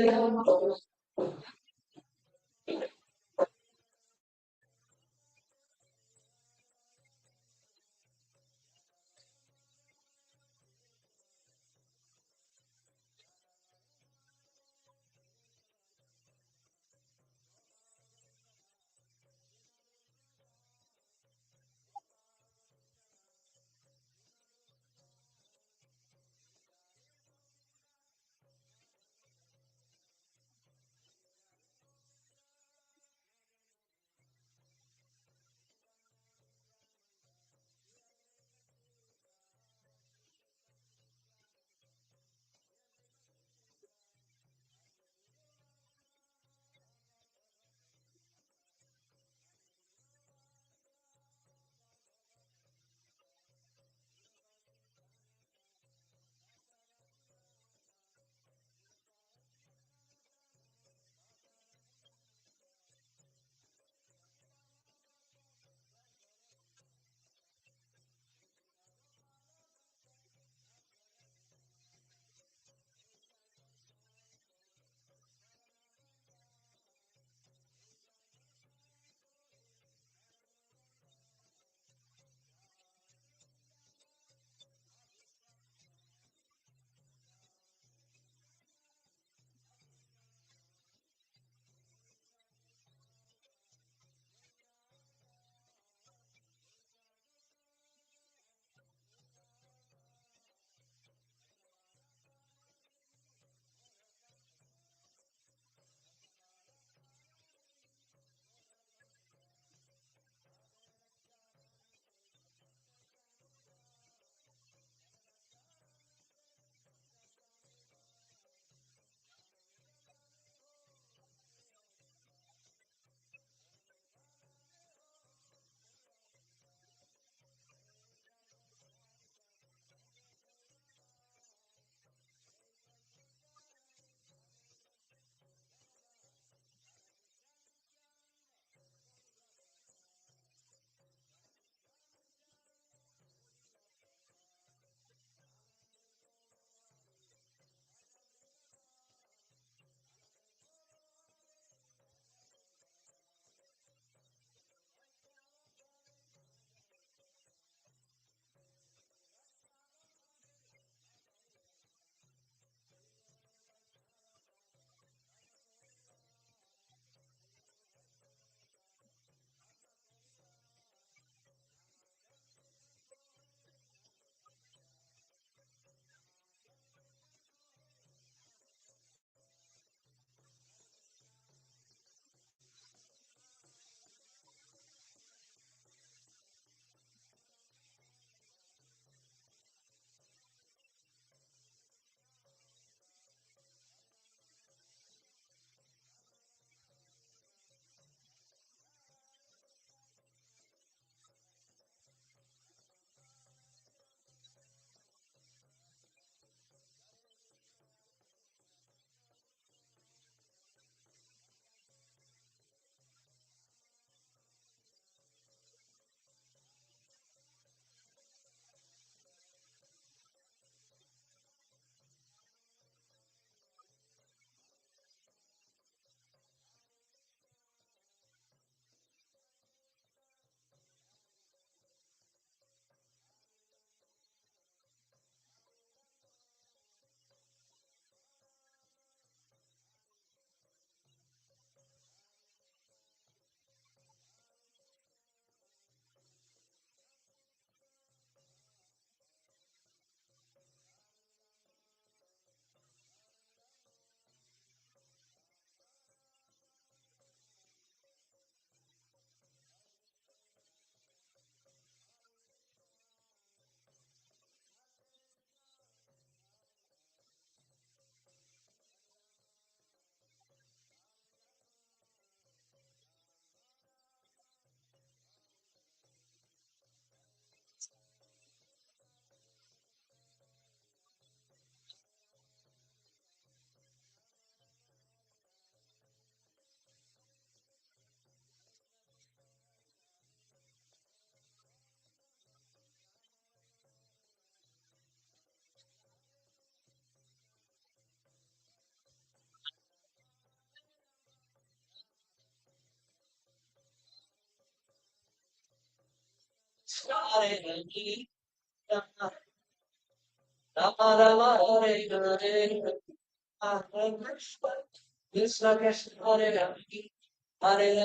Krishna Krishna Hare Hare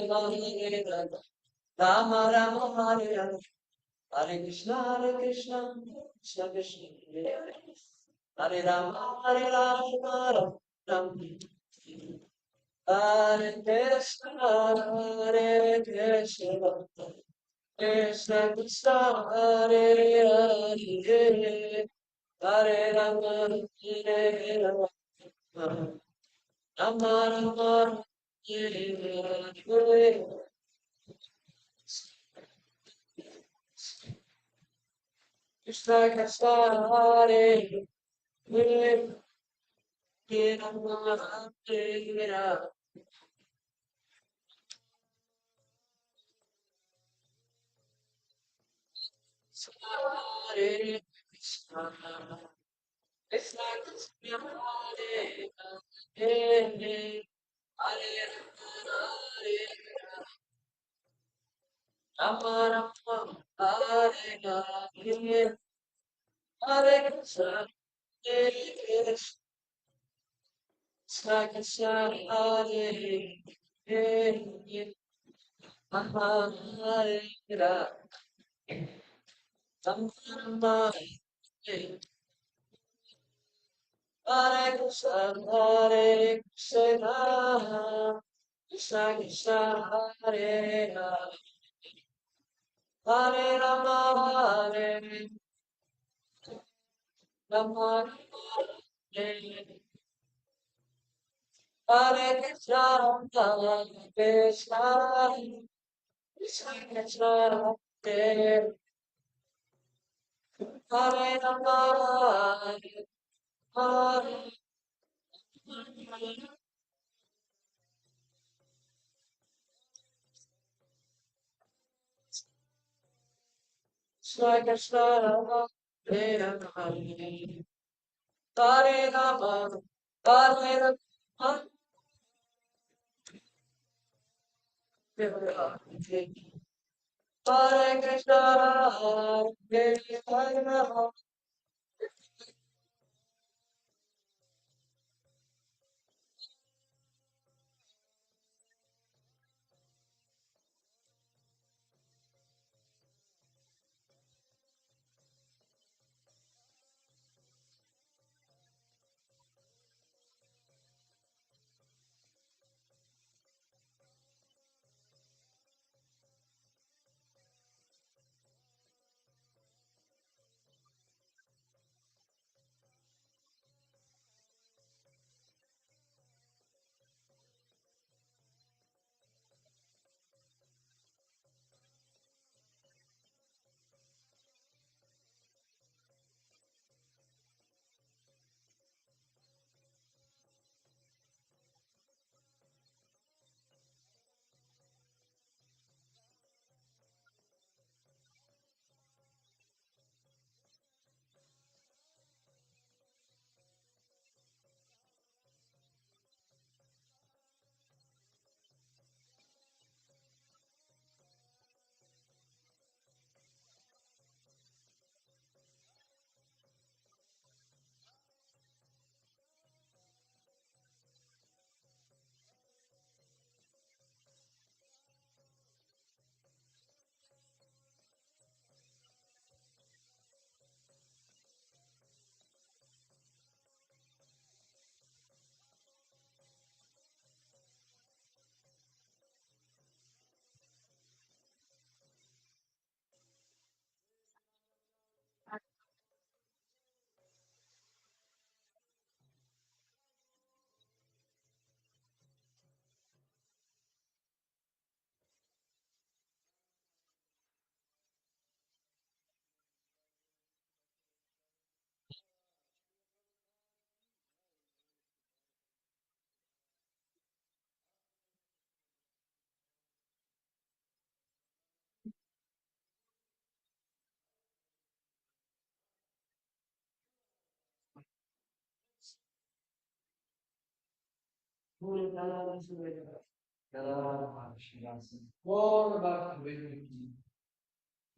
Hare Rama Rama Rama Hare Hare Hare Krishna Krishna Krishna Hare Hare Rama Rama Rama Hare Krishna Krishna Krishna Hare Hare Hare Rama Hare Rama Rama Hare Hare Krishna Krishna Hare Hare Hare Rama Hare Rama Hare Krishna Krishna Krishna Hare Hare Hare Hare Rama Rama Hare Hare Hare Krishna Hare Krishna Krishna Hare Hare Rama Hare Rama Rama Hare Hare Krishna Krishna Krishna Hare Rama Hare Rama Hare Rama Hare Hare Krishna Krishna Krishna Krishna Hare Hare Rama Hare Krishna Krishna Hare Hare Hare Rama Hare Rama Hare Krishna Hare Rama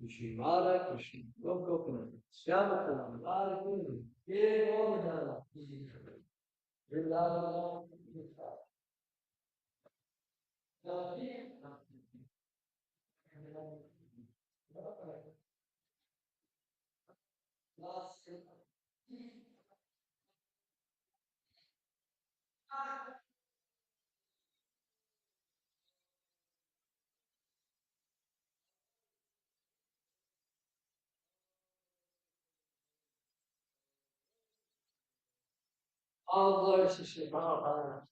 Shri Radha Krishna, Gokulam, Shyamakalam, Radha Krishna, Govardhana, Vrindavan, all glory to Shri Radha.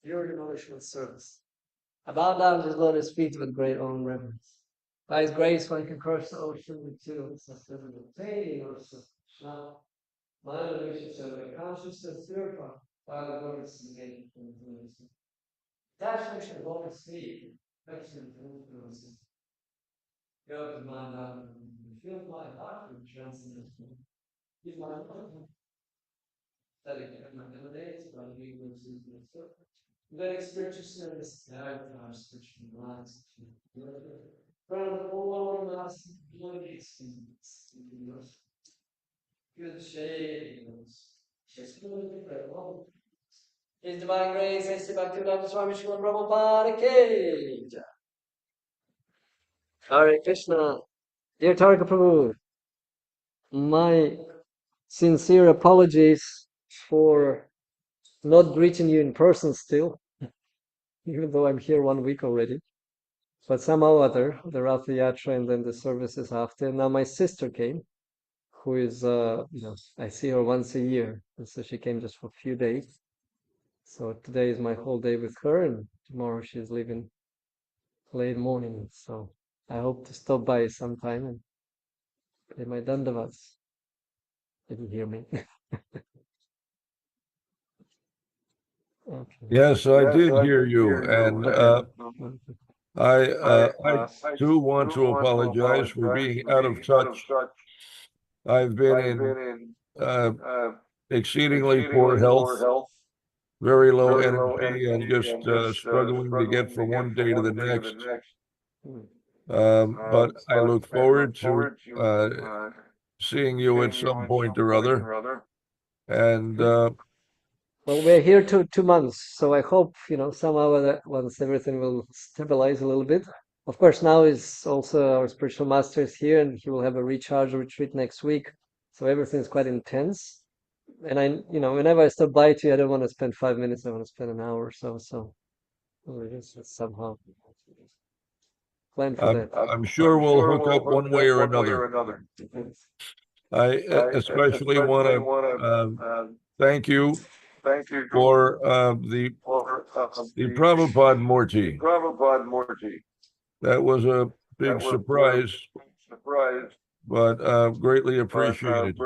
Pure devotional service. I bow down to his lotus feet with great awe and reverence. By his grace, one can cross the ocean with two sustainable pain or now. My illusions and my consciousness purified by the words and gain from influence. Attachment to lotus feet, excellent influences. Go to my mind, feel my heart with transcendental. Give my heart. That again, my emanates by the weakness of the circle. Then spiritual service, our spiritual lives. From the whole mass, bloody experience. Good shades. Just His divine grace, His Bhaktivedanta Swami Srila Prabhupada Ki Jai. Hare Krishna. Dear Tarika Prabhu, my sincere apologies for not greeting you in person still, even though I'm here 1 week already. But somehow or other, the Rath Yatra and then the services after. Now my sister came, who is, I see her once a year. And so she came just for a few days. So today is my whole day with her, and tomorrow she's leaving late morning. So I hope to stop by sometime and pay my dandavats. Did you hear me? Okay. Yes, I did hear you, and I too want to apologize for being out of touch. I've been in exceedingly poor health, very low energy, and just struggling to get from one day to the next. But I look forward to seeing you at some point or other. And Well, we're here 2 months, so I hope, somehow that once everything will stabilize a little bit. Of course, now is also our spiritual master is here, and he will have a recharge retreat next week. So everything is quite intense. And whenever I stop by to you, I don't want to spend 5 minutes. I want to spend an hour or so. So we'll just somehow plan for that. I'm sure we'll hook up one way or another. I especially want to thank you for the Prabhupada Murti. That was a big surprise, but greatly appreciated.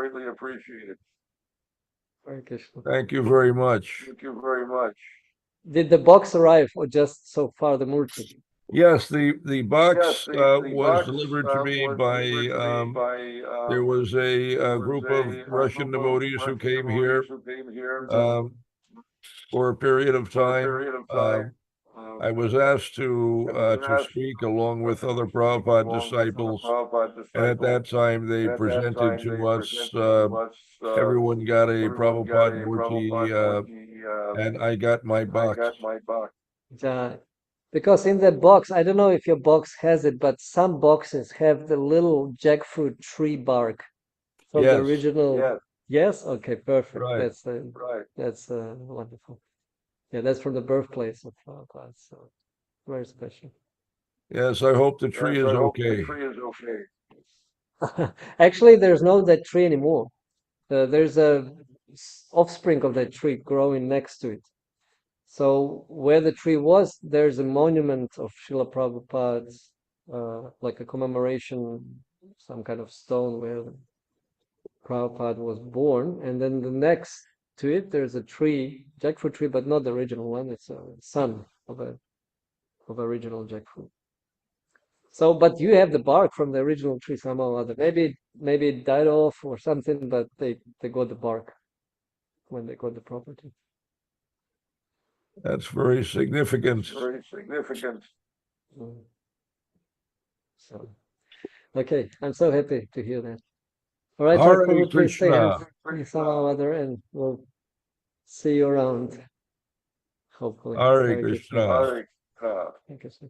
Hare Krishna. Thank you very much. Did the box arrive, or just so far the Murti? Yes, the box was delivered to me by there was a group of Russian devotees who came here for a period of time. I was asked to speak along with other Prabhupada disciples, and at that time they presented to us. Everyone got a Prabhupada Murti, and I got my box. Yeah. Because in that box, I don't know if your box has it, but some boxes have the little jackfruit tree bark from the Yes. original. Yes? Okay, perfect. Right. That's wonderful. Yeah, that's from the birthplace of God. So very special. Yes, I hope the tree is okay. Actually, there's no that tree anymore. There's a offspring of that tree growing next to it. So where the tree was, there's a monument of Srila Prabhupada's, like a commemoration, some kind of stone where Prabhupada was born. And then the next to it, there's a tree, jackfruit tree, but not the original one. It's a son of original jackfruit. So, but you have the bark from the original tree somehow or other. Maybe it died off or something, but they got the bark when they got the property. That's very significant. Mm. So, okay, I'm so happy to hear that. All right, Hare Prabhu, please stay Krishna. healthy somehow or other, and we'll see you around. Hopefully. Hare Hare Krishna. Krishna. Thank you, sir.